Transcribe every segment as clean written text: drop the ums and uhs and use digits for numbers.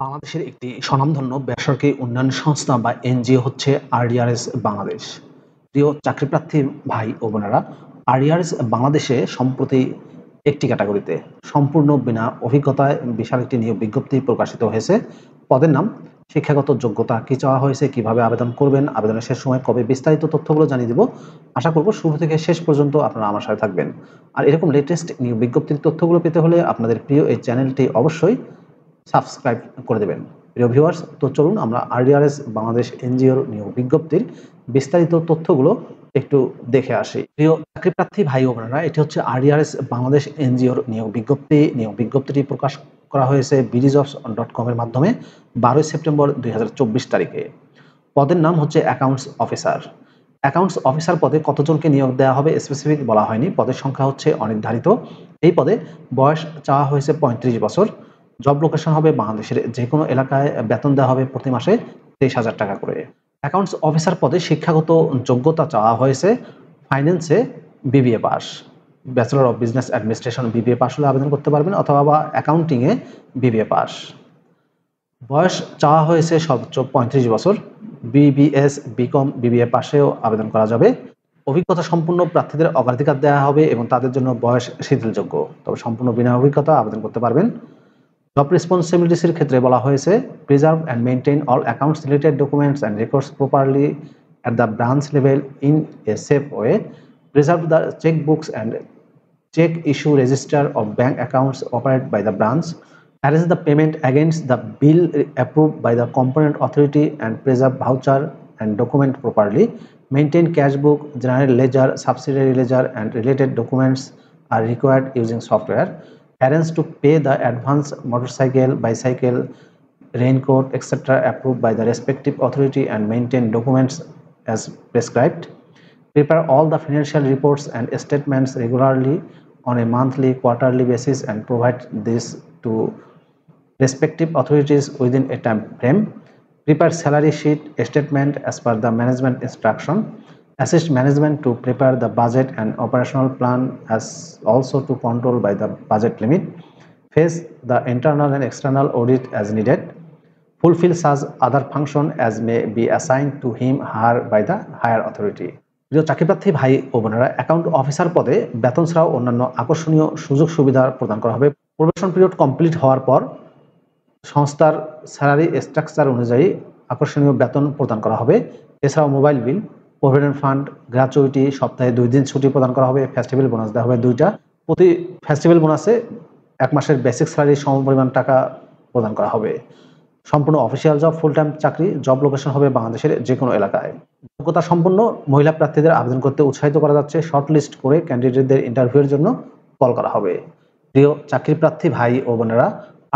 বাংলাদেশের একটি স্বনামধন্য বেসরকারি উন্নয়ন সংস্থা বা এনজিও হচ্ছে আরডিআরএস বাংলাদেশ। প্রিয় চাকরিপ্রার্থী ভাই ও বোনেরা, আরডিআরএস বাংলাদেশে সম্প্রতি একটি ক্যাটাগরিতে সম্পূর্ণ বিনা অভিজ্ঞতায় বিশাল একটি নিয়োগ বিজ্ঞপ্তি প্রকাশিত হয়েছে। পদের নাম, শিক্ষাগত যোগ্যতা কি চাওয়া হয়েছে, কিভাবে আবেদন করবেন, আবেদনের শেষ সময় কবে, বিস্তারিত তথ্যগুলো জানিয়ে দেব। আশা করব শুরু থেকে শেষ পর্যন্ত আপনারা আমার সাথে থাকবেন। আর এরকম লেটেস্ট নিয়োগ বিজ্ঞপ্তির তথ্যগুলো পেতে হলে আপনাদের প্রিয় এই চ্যানেলটি অবশ্যই সাবস্ক্রাইব করে দেবেন। প্রিয় ভিউয়ার্স, তো চলুন আমরা আরডিআরএস বাংলাদেশ এনজিওর নিয়োগ বিজ্ঞপ্তির বিস্তারিত তথ্যগুলো একটু দেখে আসি। প্রিয় চাকরিপ্রার্থী ভাই ও বোনেরা, এটি হচ্ছে আরডিআরএস বাংলাদেশ এনজিওর নিয়োগ বিজ্ঞপ্তি। নিয়োগ বিজ্ঞপ্তিটি প্রকাশ করা হয়েছে BDjobs.com এর মাধ্যমে 12 সেপ্টেম্বর 2024 তারিখে। পদের নাম হচ্ছে অ্যাকাউন্টস অফিসার। অ্যাকাউন্টস অফিসার পদে কতজনকে নিয়োগ দেওয়া হবে স্পেসিফিক বলা হয়নি, পদের সংখ্যা হচ্ছে অনির্ধারিত। এই পদে বয়স চাওয়া হয়েছে 35 বছর। জব লোকেশন হবে বাংলাদেশের যে কোনো এলাকায়। বেতন দেওয়া হবে প্রতি মাসে 23,000 টাকা করে। অ্যাকাউন্টস অফিসার পদে শিক্ষাগত যোগ্যতা চাওয়া হয়েছে ফাইন্যান্সে BBA pass, bachelor of business administration BBA pass হলে আবেদন করতে পারবেন, অথবা অ্যাকাউন্টিংয়ে BBA পাস। বয়স চাওয়া হয়েছে সর্বোচ্চ 35 বছর। BBS BCom BBA পাশেও আবেদন করা যাবে। অভিজ্ঞতা সম্পন্ন প্রার্থীদের অগ্রাধিকার দেওয়া হবে এবং তাদের জন্য বয়স শিথিলযোগ্য, তবে সম্পূর্ণ বিনা অভিজ্ঞতা আবেদন করতে পারবেন। জব রেসপন্সিবিলিটিসের ক্ষেত্রে বলা হয়েছে preserve and maintain all accounts related documents and records properly at the branch level in a safe way, preserve the cheque books and check issue register of bank accounts operated by the branch, arrange the payment against the bill approved by the component authority and preserve voucher and document properly, maintain cash book, general ledger, subsidiary ledger and related documents are required using software, arrange to pay the advance motorcycle, bicycle, raincoat etc approved by the respective authority and maintain documents as prescribed, prepare all the financial reports and statements regularly on a monthly, quarterly basis and provide this to respective authorities within a time frame, prepare salary sheet statement as per the management instruction, assist management to prepare the budget and operational plan as also to control by the budget limit, face the internal and external audit as needed, fulfill such other function as may be assigned to him her by the higher authority. প্রিয় চাকরিপ্রার্থী ভাই ও বোনেরা, account officer পদে বেতন ছাড়াও অন্যান্য আকর্ষণীয় সুযোগ সুবিধা প্রদান করা হবে। প্রবেশন পিরিয়ড কমপ্লিট হওয়ার পর সংস্থার স্যালারি স্ট্রাকচার অনুযায়ী আকর্ষণীয় বেতন প্রদান করা হবে। এছাড়াও mobile bill, provident fund, gratuity, সপ্তাহে 2 দিন ছুটি প্রদান করা হবে। ফেস্টিভ্যাল বোনাস দেওয়া হবে 2টা। প্রতি ফেস্টিভ্যাল বোনাসে 1 মাসের বেসিক স্যালারির সমপরিমাণ টাকা প্রদান করা হবে। সম্পূর্ণ অফিসিয়াল জব, ফুল টাইম চাকরি। জব লোকেশন হবে বাংলাদেশের যে কোনো এলাকায়। যোগ্যতা সম্পন্ন মহিলা প্রার্থীদের আবেদন করতে উৎসাহিত করা যাচ্ছে। শর্ট লিস্ট করে ক্যান্ডিডেটদের ইন্টারভিউয়ের জন্য কল করা হবে। প্রিয় চাকরি প্রার্থী ভাই ও বোনেরা,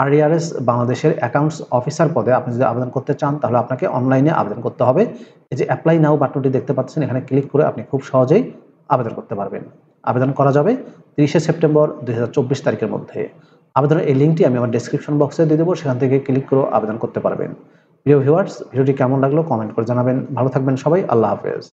আরডিআরএস বাংলাদেশের অ্যাকাউন্টস অফিসার পদে আপনি যদি আবেদন করতে চান তাহলে আপনাকে অনলাইনে আবেদন করতে হবে। এই যে অ্যাপ্লাই নাও বাটনটি দেখতে পাচ্ছেন, এখানে ক্লিক করে আপনি খুব সহজেই আবেদন করতে পারবেন। আবেদন করা যাবে 30 সেপ্টেম্বর 2024 তারিখের মধ্যে। আবেদনের এই লিঙ্কটি আমি আমার ডেসক্রিপশন বক্সে দিয়ে দেবো, সেখান থেকে ক্লিক করে আবেদন করতে পারবেন। প্রিয় ভিউয়ার্স, ভিডিওটি কেমন লাগলো কমেন্ট করে জানাবেন। ভালো থাকবেন সবাই। আল্লাহ হাফেজ।